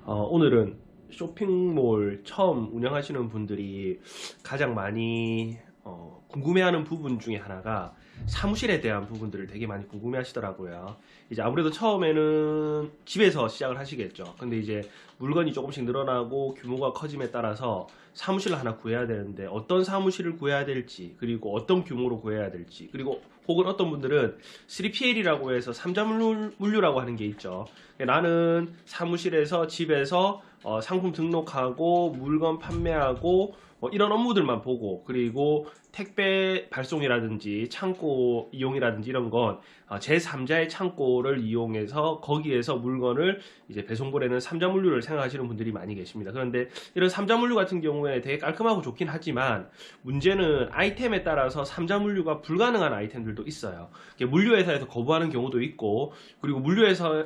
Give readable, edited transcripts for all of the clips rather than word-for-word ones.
오늘은 쇼핑몰 처음 운영하시는 분들이 가장 많이 궁금해하는 부분 중에 하나가 사무실에 대한 부분들을 되게 많이 궁금해 하시더라고요. 이제 아무래도 처음에는 집에서 시작을 하시겠죠. 근데 이제 물건이 조금씩 늘어나고 규모가 커짐에 따라서 사무실을 하나 구해야 되는데 어떤 사무실을 구해야 될지, 그리고 어떤 규모로 구해야 될지, 그리고 혹은 어떤 분들은 3PL이라고 해서 삼자물류라고 하는 게 있죠. 나는 사무실에서 집에서 상품 등록하고 물건 판매하고 이런 업무들만 보고, 그리고 택배 발송이라든지 창고 이용이라든지 이런 건 제3자의 창고를 이용해서 거기에서 물건을 이제 배송 보내는 삼자물류를 생각하시는 분들이 많이 계십니다. 그런데 이런 삼자물류 같은 경우에 되게 깔끔하고 좋긴 하지만 문제는 아이템에 따라서 삼자물류가 불가능한 아이템들도 있어요. 물류회사에서 거부하는 경우도 있고, 그리고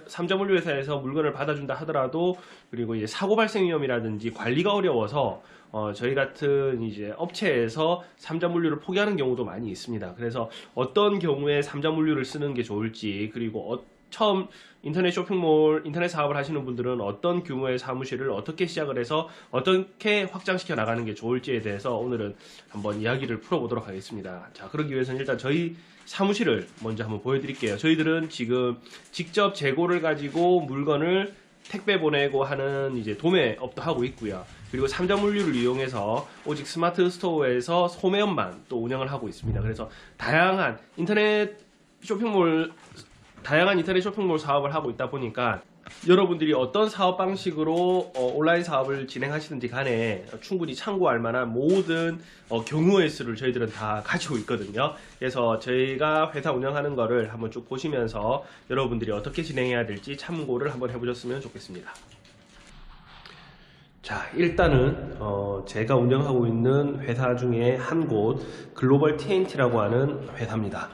삼자물류회사에서 물건을 받아준다 하더라도 그리고 이제 사고 발생 위험이라든지 관리가 어려워서 저희 같은 이제 업체에서 삼자물류를 포기하는 경우도 많이 있습니다. 그래서 어떤 경우에 삼자물류를 쓰는 게 좋을지, 그리고 처음 인터넷 쇼핑몰, 인터넷 사업을 하시는 분들은 어떤 규모의 사무실을 어떻게 시작을 해서 어떻게 확장시켜 나가는 게 좋을지에 대해서 오늘은 한번 이야기를 풀어보도록 하겠습니다. 자, 그러기 위해서는 일단 저희 사무실을 먼저 한번 보여드릴게요. 저희들은 지금 직접 재고를 가지고 물건을 택배 보내고 하는 이제 도매업도 하고 있고요. 그리고 삼자물류를 이용해서 오직 스마트 스토어에서 소매업만 또 운영을 하고 있습니다. 그래서 다양한 인터넷 쇼핑몰 사업을 하고 있다 보니까 여러분들이 어떤 사업 방식으로 온라인 사업을 진행하시는지 간에 충분히 참고할 만한 모든 경우의 수를 저희들은 다 가지고 있거든요. 그래서 저희가 회사 운영하는 거를 한번 쭉 보시면서 여러분들이 어떻게 진행해야 될지 참고를 한번 해보셨으면 좋겠습니다. 자, 일단은 제가 운영하고 있는 회사 중에 한 곳, 글로벌 TNT라고 하는 회사입니다.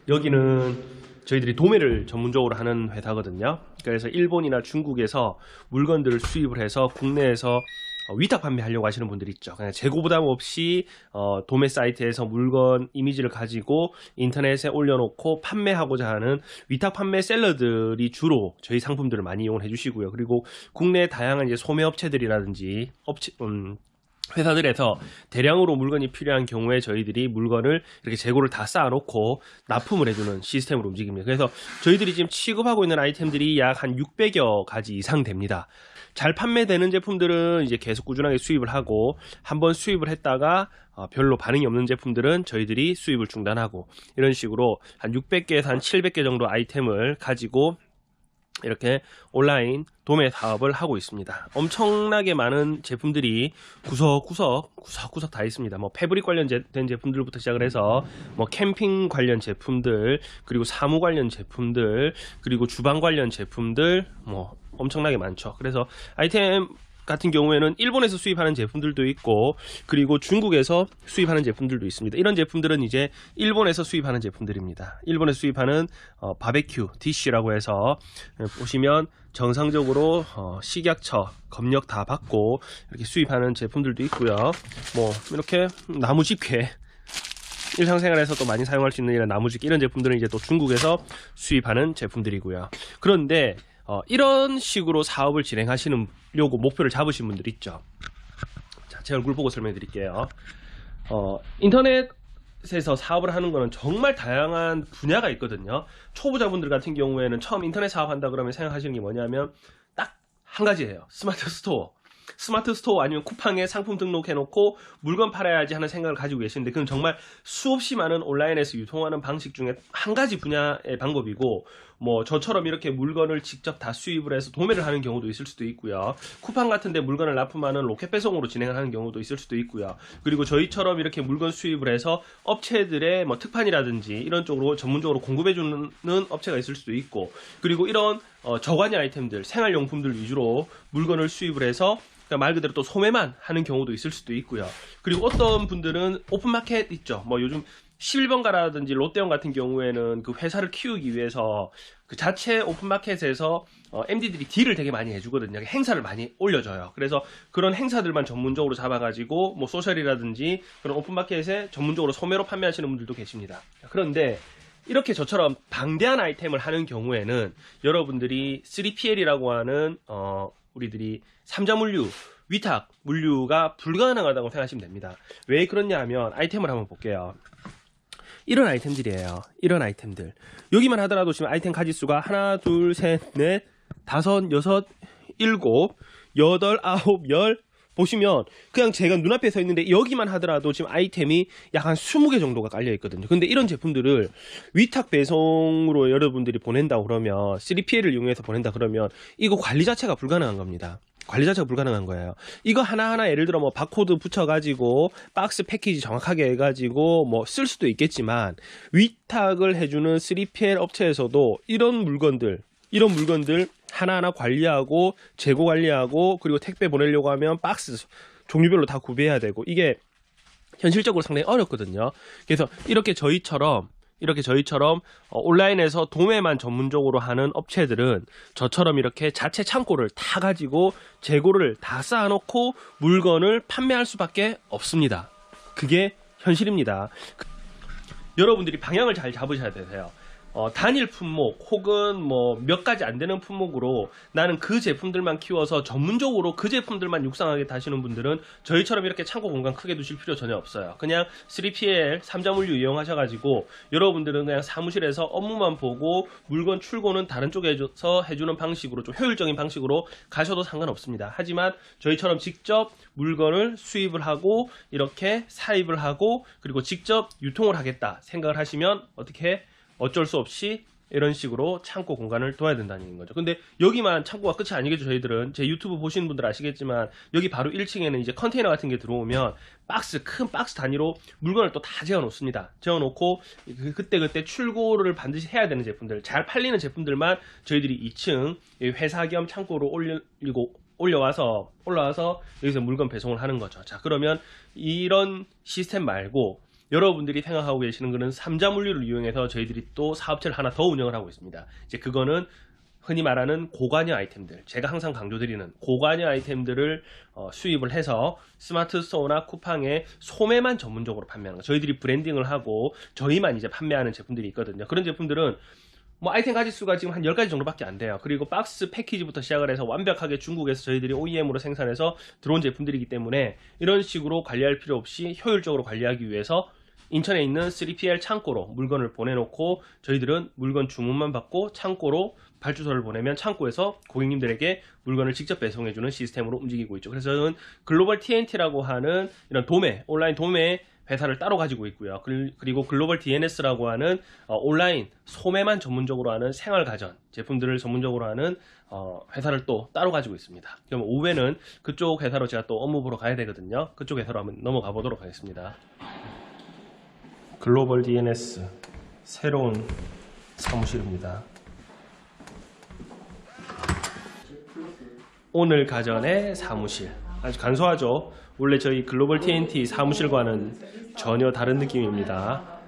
여기는 저희들이 도매를 전문적으로 하는 회사거든요. 그래서 일본이나 중국에서 물건들을 수입을 해서 국내에서 위탁 판매하려고 하시는 분들이 있죠. 그냥 재고 부담 없이 도매 사이트에서 물건 이미지를 가지고 인터넷에 올려놓고 판매하고자 하는 위탁 판매 셀러들이 주로 저희 상품들을 많이 이용을 해주시고요. 그리고 국내 다양한 이제 소매 업체들이라든지 회사들에서 대량으로 물건이 필요한 경우에 저희들이 물건을 이렇게 재고를 다 쌓아놓고 납품을 해주는 시스템으로 움직입니다. 그래서 저희들이 지금 취급하고 있는 아이템들이 약 한 600여 가지 이상 됩니다. 잘 판매되는 제품들은 이제 계속 꾸준하게 수입을 하고, 한번 수입을 했다가 별로 반응이 없는 제품들은 저희들이 수입을 중단하고, 이런 식으로 한 600개에서 한 700개 정도 아이템을 가지고 이렇게 온라인 도매 사업을 하고 있습니다. 엄청나게 많은 제품들이 구석구석 다 있습니다. 뭐 패브릭 관련된 제품들부터 시작을 해서 뭐 캠핑 관련 제품들, 그리고 사무 관련 제품들, 그리고 주방 관련 제품들, 뭐 엄청나게 많죠. 그래서 아이템 같은 경우에는 일본에서 수입하는 제품들도 있고, 그리고 중국에서 수입하는 제품들도 있습니다. 이런 제품들은 이제 일본에서 수입하는 제품들입니다. 일본에서 수입하는 바베큐 디쉬라고 해서 보시면 정상적으로 식약처 검역 다 받고 이렇게 수입하는 제품들도 있고요. 뭐 이렇게 나무집게, 일상생활에서 또 많이 사용할 수 있는 이런 나무집게, 이런 제품들은 이제 또 중국에서 수입하는 제품들이고요. 그런데 이런 식으로 사업을 진행하시려고 목표를 잡으신 분들 있죠. 자, 제 얼굴 보고 설명해 드릴게요. 인터넷에서 사업을 하는 거는 정말 다양한 분야가 있거든요. 초보자분들 같은 경우에는 처음 인터넷 사업한다 그러면 생각하시는 게 뭐냐면 딱 한 가지예요. 스마트 스토어 아니면 쿠팡에 상품 등록해놓고 물건 팔아야지 하는 생각을 가지고 계시는데, 그건 정말 수없이 많은 온라인에서 유통하는 방식 중에 한 가지 분야의 방법이고, 뭐 저처럼 이렇게 물건을 직접 다 수입을 해서 도매를 하는 경우도 있을 수도 있고요. 쿠팡 같은 데 물건을 납품하는 로켓 배송으로 진행을 하는 경우도 있을 수도 있고요. 그리고 저희처럼 이렇게 물건 수입을 해서 업체들의 뭐 특판이라든지 이런 쪽으로 전문적으로 공급해주는 업체가 있을 수도 있고, 그리고 이런 저관리 아이템들, 생활용품들 위주로 물건을 수입을 해서 말 그대로 또 소매만 하는 경우도 있을 수도 있고요. 그리고 어떤 분들은 오픈마켓 있죠. 뭐 요즘 11번가라든지 롯데원 같은 경우에는 그 회사를 키우기 위해서 그 자체 오픈마켓에서 MD들이 딜을 되게 많이 해주거든요. 행사를 많이 올려줘요. 그래서 그런 행사들만 전문적으로 잡아가지고 뭐 소셜이라든지 그런 오픈마켓에 전문적으로 소매로 판매하시는 분들도 계십니다. 그런데 이렇게 저처럼 방대한 아이템을 하는 경우에는 여러분들이 3PL이라고 하는 우리들이 삼자물류, 위탁 물류가 불가능하다고 생각하시면 됩니다. 왜 그렇냐 하면 아이템을 한번 볼게요. 이런 아이템들이에요. 이런 아이템들. 여기만 하더라도 지금 아이템 가짓수가 하나, 둘, 셋, 넷, 다섯, 여섯, 일곱, 여덟, 아홉, 열. 보시면 그냥 제가 눈앞에 서 있는데 여기만 하더라도 지금 아이템이 약 한 20개 정도가 깔려 있거든요. 근데 이런 제품들을 위탁 배송으로 여러분들이 보낸다 그러면 3PL을 이용해서 보낸다 그러면 이거 관리 자체가 불가능한 겁니다. 관리 자체가 불가능한 거예요. 이거 하나하나 예를 들어 뭐 바코드 붙여가지고 박스 패키지 정확하게 해가지고 뭐 쓸 수도 있겠지만 위탁을 해주는 3PL 업체에서도 이런 물건들 하나하나 관리하고 재고 관리하고 그리고 택배 보내려고 하면 박스 종류별로 다 구비해야 되고 이게 현실적으로 상당히 어렵거든요. 그래서 이렇게 저희처럼 온라인에서 도매만 전문적으로 하는 업체들은 저처럼 이렇게 자체 창고를 다 가지고 재고를 다 쌓아놓고 물건을 판매할 수밖에 없습니다. 그게 현실입니다. 여러분들이 방향을 잘 잡으셔야 되세요. 단일 품목 혹은 뭐 몇 가지 안 되는 품목으로 나는 그 제품들만 키워서 전문적으로 그 제품들만 육상하게 하시는 분들은 저희처럼 이렇게 창고 공간 크게 두실 필요 전혀 없어요. 그냥 3PL, 삼자물류 이용하셔가지고 여러분들은 그냥 사무실에서 업무만 보고 물건 출고는 다른 쪽에서 해주는 방식으로 좀 효율적인 방식으로 가셔도 상관없습니다. 하지만 저희처럼 직접 물건을 수입을 하고 이렇게 사입을 하고 그리고 직접 유통을 하겠다 생각을 하시면 어쩔 수 없이 이런 식으로 창고 공간을 둬야 된다는 거죠. 근데 여기만 창고가 끝이 아니겠죠. 저희들은 제 유튜브 보시는 분들 아시겠지만 여기 바로 1층에는 이제 컨테이너 같은 게 들어오면 큰 박스 단위로 물건을 또 다 재워 놓습니다. 재워 놓고 그때 출고를 반드시 해야 되는 제품들, 잘 팔리는 제품들만 저희들이 2층 회사 겸 창고로 올라와서 여기서 물건 배송을 하는 거죠. 자, 그러면 이런 시스템 말고 여러분들이 생각하고 계시는 거는 삼자물류를 이용해서 저희들이 또 사업체를 하나 더 운영을 하고 있습니다. 이제 그거는 흔히 말하는 고관여 아이템들, 제가 항상 강조드리는 고관여 아이템들을 수입을 해서 스마트 스토어나 쿠팡에 소매만 전문적으로 판매하는 거. 저희들이 브랜딩을 하고 저희만 이제 판매하는 제품들이 있거든요. 그런 제품들은 뭐 아이템 가짓수가 지금 한 10가지 정도밖에 안 돼요. 그리고 박스 패키지부터 시작을 해서 완벽하게 중국에서 저희들이 OEM으로 생산해서 들어온 제품들이기 때문에 이런 식으로 관리할 필요 없이 효율적으로 관리하기 위해서 인천에 있는 3PL 창고로 물건을 보내놓고 저희들은 물건 주문만 받고 창고로 발주서를 보내면 창고에서 고객님들에게 물건을 직접 배송해주는 시스템으로 움직이고 있죠. 그래서 저는 글로벌 TNT라고 하는 이런 온라인 도매 회사를 따로 가지고 있고요. 그리고 글로벌 DNS라고 하는 온라인 소매만 전문적으로 하는 생활가전 제품들을 전문적으로 하는 회사를 또 따로 가지고 있습니다. 그럼 오후에는 그쪽 회사로 제가 또 업무 보러 가야 되거든요. 그쪽 회사로 한번 넘어가 보도록 하겠습니다. 글로벌 DNS 새로운 사무실입니다. 오늘 가전의 사무실 아주 간소하죠. 원래 저희 글로벌 TNT 사무실과는 전혀 다른 느낌입니다.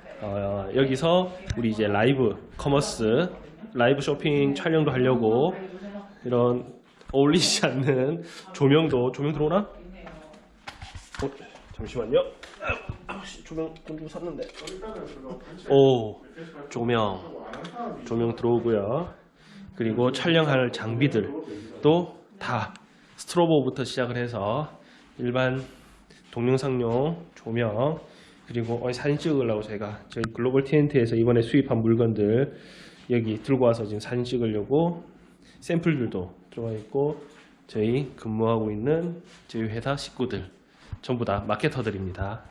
여기서 우리 이제 라이브 커머스 라이브 쇼핑 촬영도 하려고 이런 어울리지 않는 조명 들어오나? 잠시만요. 조명 좀 샀는데. 오, 조명 들어오고요. 그리고 촬영할 장비들도 다 스트로보부터 시작을 해서 일반 동영상용 조명 그리고 사진 찍으려고 제가 저희 글로벌 TNT에서 이번에 수입한 물건들 여기 들고 와서 지금 사진 찍으려고 샘플들도 들어가 있고 저희 근무하고 있는 저희 회사 식구들 전부 다 마케터들입니다.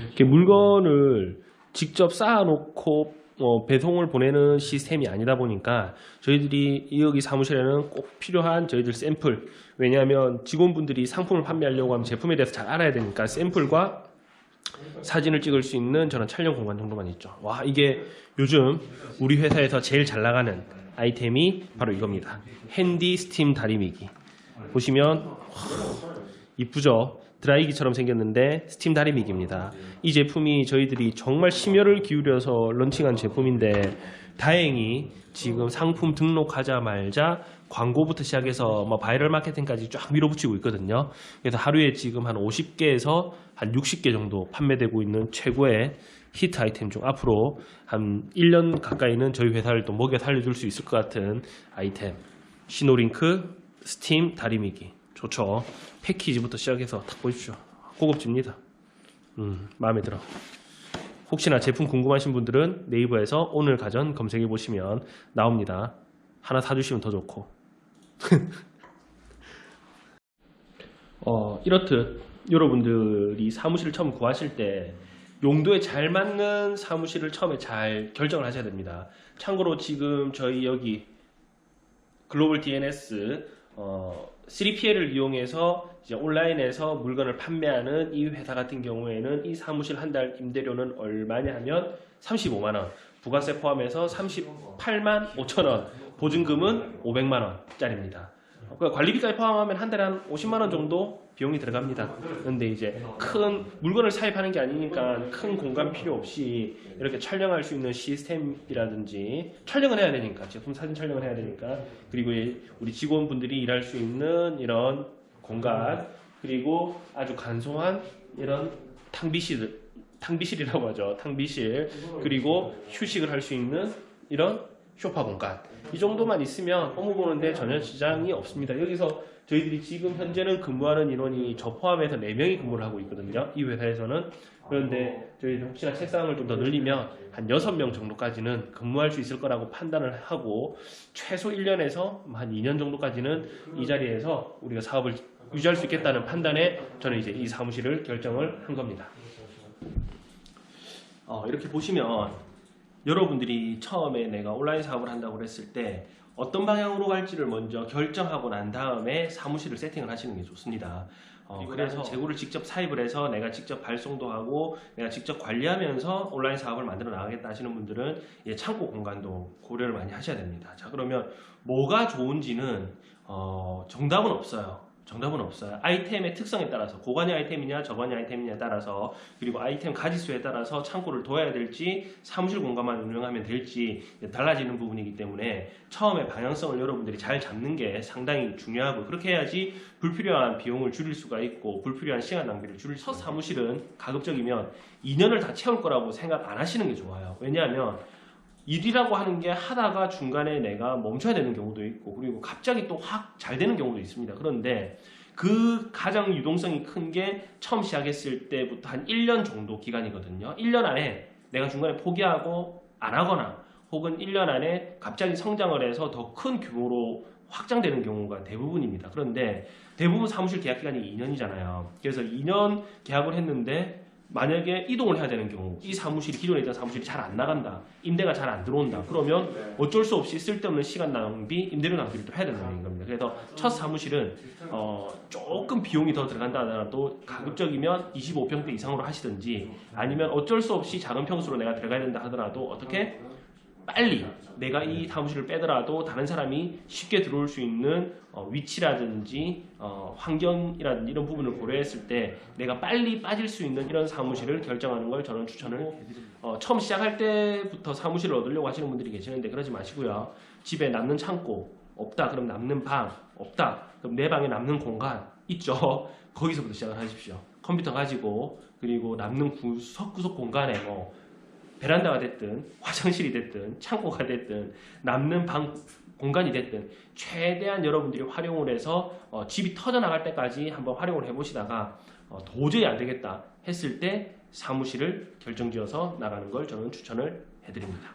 이렇게 물건을 직접 쌓아놓고 배송을 보내는 시스템이 아니다 보니까 저희들이 여기 사무실에는 꼭 필요한 저희들 샘플, 왜냐하면 직원분들이 상품을 판매하려고 하면 제품에 대해서 잘 알아야 되니까 샘플과 사진을 찍을 수 있는 저런 촬영 공간 정도만 있죠. 와, 이게 요즘 우리 회사에서 제일 잘 나가는 아이템이 바로 이겁니다. 핸디 스팀 다리미기. 보시면 이쁘죠? 드라이기처럼 생겼는데 스팀 다리미기입니다. 이 제품이 저희들이 정말 심혈을 기울여서 런칭한 제품인데 다행히 지금 상품 등록하자마자 광고부터 시작해서 뭐 바이럴 마케팅까지 쫙 밀어붙이고 있거든요. 그래서 하루에 지금 한 50개에서 한 60개 정도 판매되고 있는 최고의 히트 아이템 중 앞으로 한 1년 가까이는 저희 회사를 또 먹여 살려줄 수 있을 것 같은 아이템. 시노링크 스팀 다리미기 좋죠. 패키지부터 시작해서 딱 보십시오. 고급집니다. 마음에 들어. 혹시나 제품 궁금하신 분들은 네이버에서 오늘 가전 검색해 보시면 나옵니다. 하나 사주시면 더 좋고. 이렇듯 여러분들이 사무실을 처음 구하실 때 용도에 잘 맞는 사무실을 처음에 잘 결정을 하셔야 됩니다. 참고로 지금 저희 여기 글로벌 DNS 3PL을 이용해서 이제 온라인에서 물건을 판매하는 이 회사 같은 경우에는 이 사무실 한 달 임대료는 얼마냐 하면 35만원, 부가세 포함해서 38만 5천원, 보증금은 500만원 짜리입니다. 관리비까지 포함하면 한 달에 한 50만원 정도 비용이 들어갑니다. 그런데 이제 큰 물건을 사입하는 게 아니니까 큰 공간 필요 없이 이렇게 촬영할 수 있는 시스템이라든지, 촬영을 해야 되니까, 제품 사진 촬영을 해야 되니까, 그리고 우리 직원분들이 일할 수 있는 이런 공간, 그리고 아주 간소한 이런 탕비실이라고 하죠. 탕비실, 그리고 휴식을 할 수 있는 이런 소파 공간, 이 정도만 있으면 업무 보는데 전혀 지장이 없습니다. 여기서 저희들이 지금 현재는 근무하는 인원이 저 포함해서 4명이 근무를 하고 있거든요, 이 회사에서는. 그런데 저희들 혹시나 책상을 좀 더 늘리면 한 6명 정도까지는 근무할 수 있을 거라고 판단을 하고, 최소 1년에서 한 2년 정도까지는 이 자리에서 우리가 사업을 유지할 수 있겠다는 판단에 저는 이제 이 사무실을 결정을 한 겁니다. 이렇게 보시면 여러분들이 처음에 내가 온라인 사업을 한다고 그랬을 때 어떤 방향으로 갈지를 먼저 결정하고 난 다음에 사무실을 세팅을 하시는 게 좋습니다. 그래서 재고를 직접 사입을 해서 내가 직접 발송도 하고 내가 직접 관리하면서 온라인 사업을 만들어 나가겠다 하시는 분들은 창고 공간도 고려를 많이 하셔야 됩니다. 자, 그러면 뭐가 좋은지는 정답은 없어요. 아이템의 특성에 따라서, 고관여 아이템이냐 저관여 아이템이냐에 따라서, 그리고 아이템 가지수에 따라서 창고를 둬야 될지 사무실 공간만 운영하면 될지 달라지는 부분이기 때문에 처음에 방향성을 여러분들이 잘 잡는 게 상당히 중요하고, 그렇게 해야지 불필요한 비용을 줄일 수가 있고 불필요한 시간 낭비를 줄일 수 있어요. 첫 사무실은 가급적이면 2년을 다 채울 거라고 생각 안 하시는 게 좋아요. 왜냐하면 일이라고 하는 게 하다가 중간에 내가 멈춰야 되는 경우도 있고, 그리고 갑자기 또 확 잘 되는 경우도 있습니다. 그런데 그 가장 유동성이 큰 게 처음 시작했을 때부터 한 1년 정도 기간이거든요. 1년 안에 내가 중간에 포기하고 안 하거나, 혹은 1년 안에 갑자기 성장을 해서 더 큰 규모로 확장되는 경우가 대부분입니다. 그런데 대부분 사무실 계약 기간이 2년이잖아요. 그래서 2년 계약을 했는데 만약에 이동을 해야 되는 경우, 이 사무실이, 기존에 있던 사무실이 잘 안 나간다, 임대가 잘 안 들어온다, 그러면 어쩔 수 없이 쓸데없는 시간 낭비, 임대료 낭비를 또 해야 된다는 겁니다. 그래서 첫 사무실은 조금 비용이 더 들어간다 하더라도 가급적이면 25평대 이상으로 하시든지, 아니면 어쩔 수 없이 작은 평수로 내가 들어가야 된다 하더라도 어떻게 빨리 내가 이 사무실을 빼더라도 다른 사람이 쉽게 들어올 수 있는 위치라든지 환경이라든지 이런 부분을 고려했을 때 내가 빨리 빠질 수 있는 이런 사무실을 결정하는 걸 저는 추천을 해드립니다. 처음 시작할 때부터 사무실을 얻으려고 하시는 분들이 계시는데 그러지 마시고요. 집에 남는 창고 없다, 그럼 남는 방 없다, 그럼 내 방에 남는 공간 있죠. 거기서부터 시작을 하십시오. 컴퓨터 가지고, 그리고 남는 구석 공간에 베란다가 됐든 화장실이 됐든 창고가 됐든 남는 방 공간이 됐든 최대한 여러분들이 활용을 해서 집이 터져나갈 때까지 한번 활용을 해보시다가 도저히 안 되겠다 했을 때 사무실을 결정지어서 나가는 걸 저는 추천을 해드립니다.